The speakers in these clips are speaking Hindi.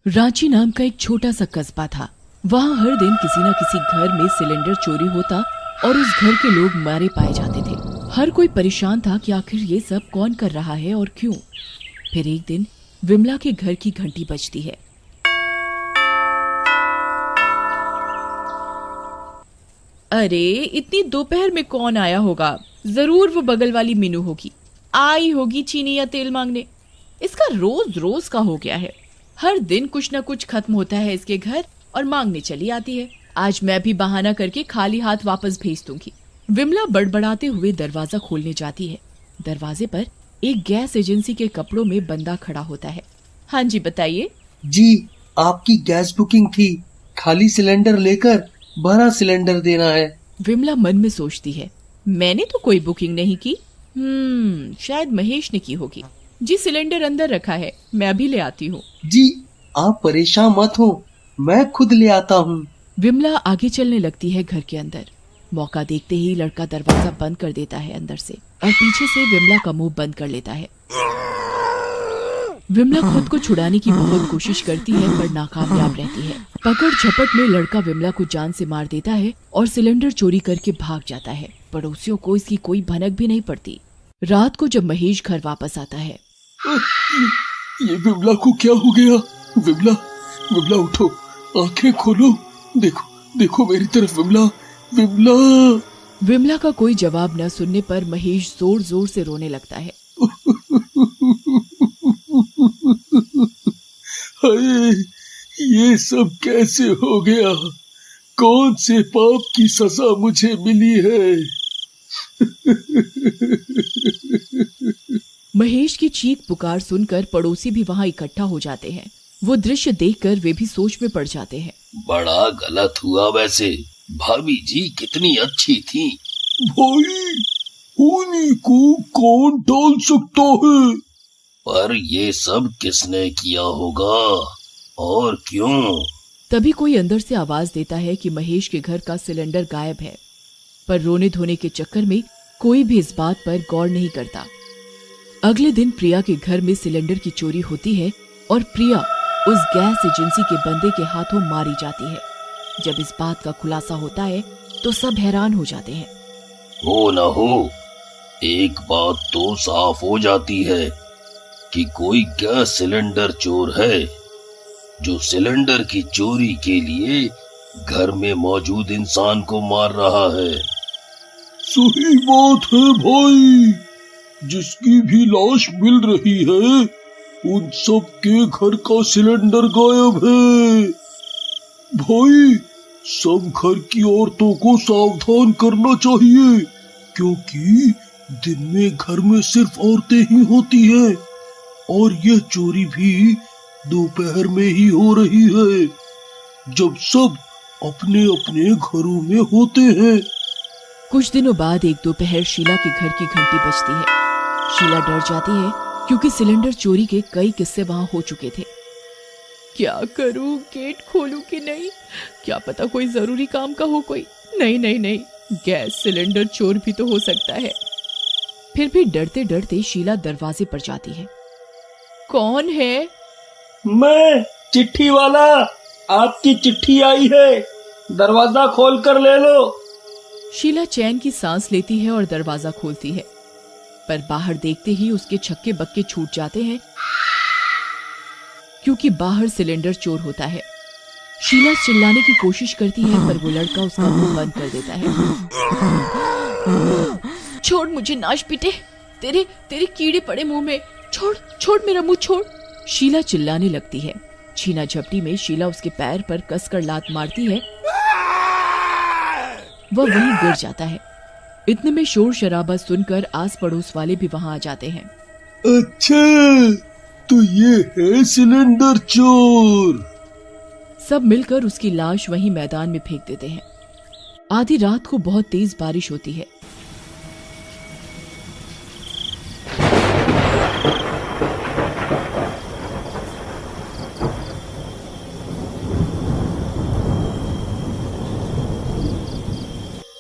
रांची नाम का एक छोटा सा कस्बा था। वहाँ हर दिन किसी न किसी घर में सिलेंडर चोरी होता और उस घर के लोग मारे पाए जाते थे। हर कोई परेशान था कि आखिर ये सब कौन कर रहा है और क्यों। फिर एक दिन विमला के घर की घंटी बजती है। अरे इतनी दोपहर में कौन आया होगा? जरूर वो बगल वाली मीनू होगी, आई होगी चीनी या तेल मांगने। इसका रोज रोज का हो गया है। हर दिन कुछ न कुछ खत्म होता है इसके घर और मांगने चली आती है। आज मैं भी बहाना करके खाली हाथ वापस भेज दूंगी। विमला बड़बड़ाते हुए दरवाजा खोलने जाती है। दरवाजे पर एक गैस एजेंसी के कपड़ों में बंदा खड़ा होता है। हाँ जी बताइए। जी, आपकी गैस बुकिंग थी। खाली सिलेंडर लेकर भरा सिलेंडर देना है। विमला मन में सोचती है, मैंने तो कोई बुकिंग नहीं की। शायद महेश ने की होगी। जी सिलेंडर अंदर रखा है, मैं अभी ले आती हूँ। जी, आप परेशान मत हो, मैं खुद ले आता हूँ। विमला आगे चलने लगती है घर के अंदर। मौका देखते ही लड़का दरवाजा बंद कर देता है अंदर से और पीछे से विमला का मुंह बंद कर लेता है। विमला खुद को छुड़ाने की बहुत कोशिश करती है पर नाकामयाब रहती है। पकड़ झपट में लड़का विमला को जान से मार देता है और सिलेंडर चोरी करके भाग जाता है। पड़ोसियों को इसकी कोई भनक भी नहीं पड़ती। रात को जब महेश घर वापस आता है, ये विमला को क्या हो गया? विमला, विमला उठो, आंखें खोलो, देखो देखो मेरी तरफ। विमला, विमला। विमला का कोई जवाब न सुनने पर महेश जोर जोर से रोने लगता है। हाय, ये सब कैसे हो गया? कौन से पाप की सजा मुझे मिली है? महेश की चीख पुकार सुनकर पड़ोसी भी वहाँ इकट्ठा हो जाते हैं। वो दृश्य देखकर वे भी सोच में पड़ जाते हैं। बड़ा गलत हुआ वैसे। भाभी जी कितनी अच्छी थी। भाई, उन्हीं को कौन डाल सकता है? पर ये सब किसने किया होगा और क्यों? तभी कोई अंदर से आवाज देता है कि महेश के घर का सिलेंडर गायब है। पर रोने धोने के चक्कर में कोई भी इस बात पर गौर नहीं करता। अगले दिन प्रिया के घर में सिलेंडर की चोरी होती है और प्रिया उस गैस एजेंसी के बंदे के हाथों मारी जाती है। जब इस बात का खुलासा होता है तो सब हैरान हो जाते हैं। हो न हो, एक बात तो साफ हो जाती है कि कोई गैस सिलेंडर चोर है जो सिलेंडर की चोरी के लिए घर में मौजूद इंसान को मार रहा है। सही बात है भाई, जिसकी भी लाश मिल रही है उन सब के घर का सिलेंडर गायब है। भाई, सब घर की औरतों को सावधान करना चाहिए, क्योंकि दिन में घर में सिर्फ औरतें ही होती हैं और यह चोरी भी दोपहर में ही हो रही है, जब सब अपने अपने घरों में होते हैं। कुछ दिनों बाद एक दोपहर शीला के घर की घंटी बजती है। शीला डर जाती है क्योंकि सिलेंडर चोरी के कई किस्से वहां हो चुके थे। क्या करूं, गेट खोलूं कि नहीं? क्या पता कोई जरूरी काम का हो कोई। नहीं, गैस सिलेंडर चोर भी तो हो सकता है। फिर भी डरते डरते शीला दरवाजे पर जाती है। कौन है? मैं, चिट्ठी वाला। आपकी चिट्ठी आई है, दरवाजा खोल कर ले लो। शीला चैन की सांस लेती है और दरवाजा खोलती है, पर बाहर देखते ही उसके छक्के बक्के छूट जाते हैं क्योंकि बाहर सिलेंडर चोर होता है। शीला चिल्लाने की कोशिश करती है पर वो लड़का उसका मुंह बंद कर देता है। छोड़ मुझे नाश पीटे, तेरे कीड़े पड़े मुंह में। छोड़ मेरा मुंह छोड़। शीला चिल्लाने लगती है। छीना झपटी में शीला उसके पैर पर कसकर लात मारती है। वह वहीं गिर जाता है। इतने में शोर शराबा सुनकर आस पड़ोस वाले भी वहां आ जाते हैं। अच्छा, तो ये है सिलेंडर चोर। सब मिलकर उसकी लाश वहीं मैदान में फेंक देते हैं। आधी रात को बहुत तेज बारिश होती है।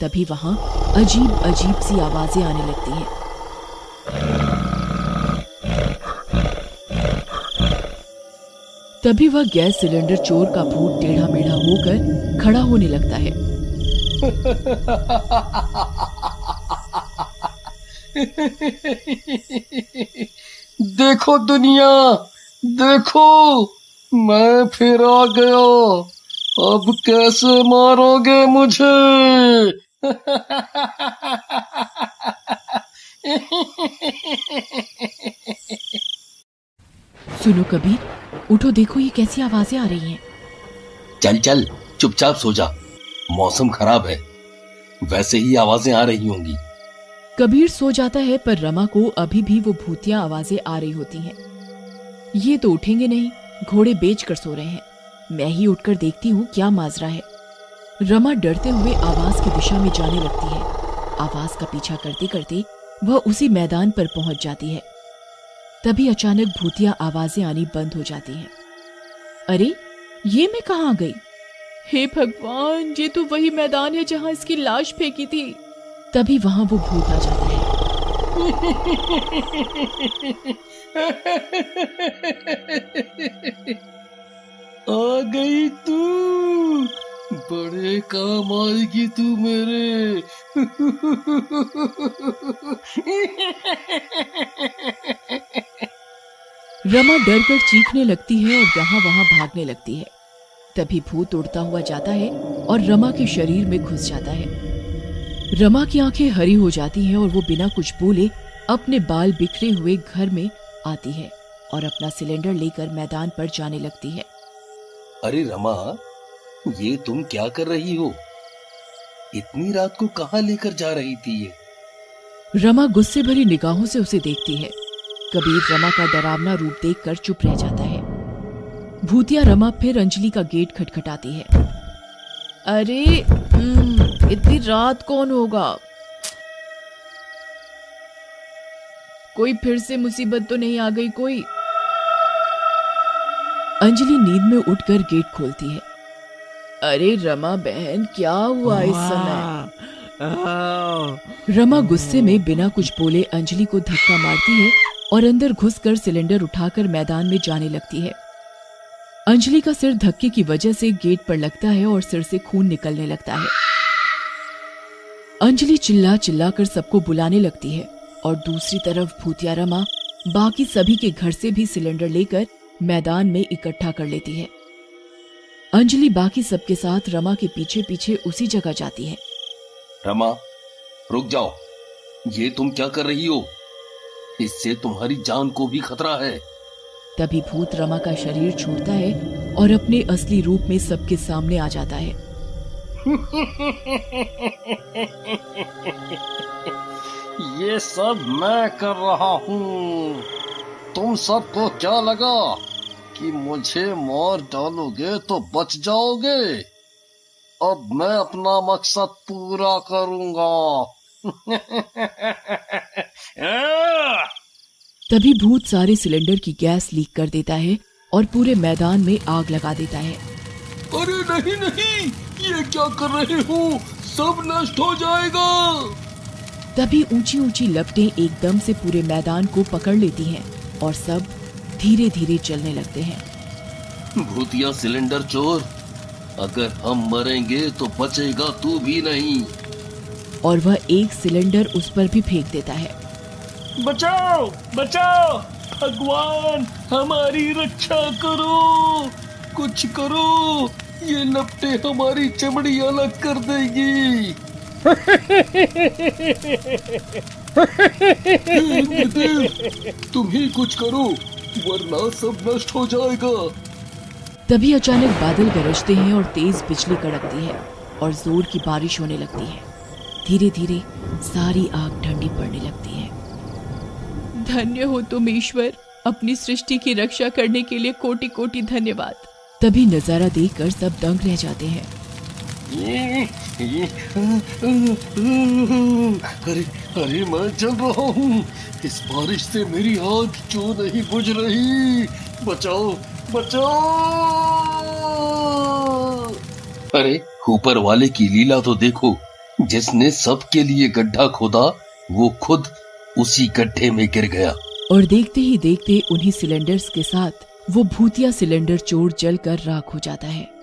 तभी वहां अजीब अजीब सी आवाजें आने लगती हैं। तभी वह गैस सिलेंडर चोर का भूत टेढ़ा मेढ़ा होकर खड़ा होने लगता है। देखो दुनिया, देखो मैं फिर आ गया। अब कैसे मारोगे मुझे? सुनो कबीर, उठो, देखो ये कैसी आवाजें आ रही हैं। चल चल, चुपचाप सो जा, मौसम खराब है, वैसे ही आवाजें आ रही होंगी। कबीर सो जाता है, पर रमा को अभी भी वो भूतिया आवाजें आ रही होती हैं। ये तो उठेंगे नहीं, घोड़े बेच कर सो रहे हैं, मैं ही उठकर देखती हूँ क्या माजरा है। रमा डरते हुए आवाज की दिशा में जाने लगती है। आवाज का पीछा करते करते वह उसी मैदान पर पहुंच जाती है। तभी अचानक भूतिया आवाजें आनी बंद हो जाती हैं। अरे ये मैं कहाँ आ गई? हे भगवान, ये तो वही मैदान है जहां इसकी लाश फेंकी थी। तभी वहां वो भूत आ जाता है। आ गई तू, बड़े काम आएगी तू मेरे। रमा डर कर चीखने लगती है और यहाँ वहां भागने लगती है। तभी भूत उड़ता हुआ जाता है और रमा के शरीर में घुस जाता है। रमा की आंखें हरी हो जाती हैं और वो बिना कुछ बोले अपने बाल बिखरे हुए घर में आती है और अपना सिलेंडर लेकर मैदान पर जाने लगती है। अरे रमा, ये तुम क्या कर रही हो? इतनी रात को कहाँ लेकर जा रही थी ये? रमा गुस्से भरी निगाहों से उसे देखती है। कबीर रमा का डरावना रूप देखकर चुप रह जाता है। भूतिया रमा फिर अंजलि का गेट खटखटाती है। अरे इतनी रात कौन होगा? कोई फिर से मुसीबत तो नहीं आ गई कोई? अंजलि नींद में उठकर गेट खोलती है। अरे रमा बहन, क्या हुआ इस समय? रमा गुस्से में बिना कुछ बोले अंजलि को धक्का मारती है और अंदर घुसकर सिलेंडर उठाकर मैदान में जाने लगती है। अंजलि का सिर धक्के की वजह से गेट पर लगता है और सिर से खून निकलने लगता है। अंजलि चिल्ला चिल्ला कर सबको बुलाने लगती है और दूसरी तरफ भूतिया रमा बाकी सभी के घर से भी सिलेंडर लेकर मैदान में इकट्ठा कर लेती है। अंजलि बाकी सबके साथ रमा के पीछे पीछे उसी जगह जाती है। रमा, रुक जाओ, ये तुम क्या कर रही हो? इससे तुम्हारी जान को भी खतरा है। तभी भूत रमा का शरीर छोड़ता है और अपने असली रूप में सबके सामने आ जाता है। ये सब मैं कर रहा हूँ। तुम सबको क्या लगा कि मुझे मार डालोगे तो बच जाओगे? अब मैं अपना मकसद पूरा करूंगा। तभी भूत सारे सिलेंडर की गैस लीक कर देता है और पूरे मैदान में आग लगा देता है। अरे नहीं नहीं, ये क्या कर रहे हो? सब नष्ट हो जाएगा। तभी ऊंची ऊंची लपटें एकदम से पूरे मैदान को पकड़ लेती हैं और सब धीरे धीरे चलने लगते हैं। भूतिया सिलेंडर चोर, अगर हम मरेंगे तो बचेगा तू भी नहीं। और वह एक सिलेंडर उस पर भी फेंक देता है। बचाओ बचाओ, भगवान हमारी रक्षा करो, कुछ करो, ये लपटें हमारी चमड़ी अलग कर देगी। तुम ही कुछ करो वरना सब नष्ट हो जाएगा। तभी अचानक बादल गरजते हैं और तेज बिजली कड़कती है और जोर की बारिश होने लगती है। धीरे धीरे सारी आग ठंडी पड़ने लगती है। धन्य हो तुम ईश्वर, अपनी सृष्टि की रक्षा करने के लिए कोटि कोटि धन्यवाद। तभी नजारा देखकर सब दंग रह जाते हैं। अरे अरे मैं जल रहा हूँ, इस बारिश से मेरी आग क्यों नहीं बुझ रही? बचाओ बचाओ। अरे ऊपर वाले की लीला तो देखो, जिसने सबके लिए गड्ढा खोदा वो खुद उसी गड्ढे में गिर गया। और देखते ही देखते उन्हीं सिलेंडर्स के साथ वो भूतिया सिलेंडर चोर जलकर राख हो जाता है।